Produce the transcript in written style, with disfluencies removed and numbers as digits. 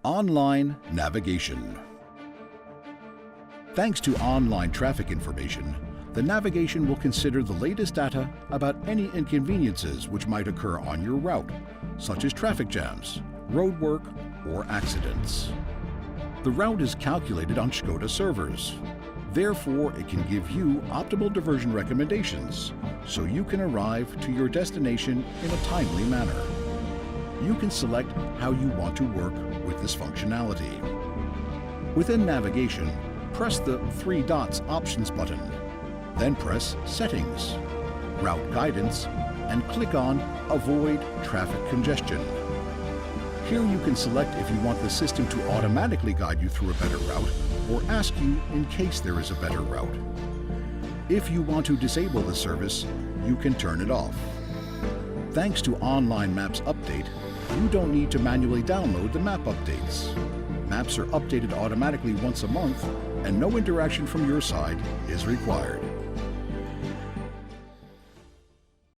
Online navigation. Thanks to online traffic information, the navigation will consider the latest data about any inconveniences which might occur on your route, such as traffic jams, roadwork, or accidents. The route is calculated on ŠKODA servers. Therefore, it can give you optimal diversion recommendations, so you can arrive to your destination in a timely manner. You can select how you want to work with this functionality. Within navigation, press the 3 dots Options button. Then press Settings, Route Guidance, and click on Avoid Traffic Congestion. Here you can select if you want the system to automatically guide you through a better route or ask you in case there is a better route. If you want to disable the service, you can turn it off. Thanks to Online Maps Update, you don't need to manually download the map updates. Maps are updated automatically once a month, and no interaction from your side is required.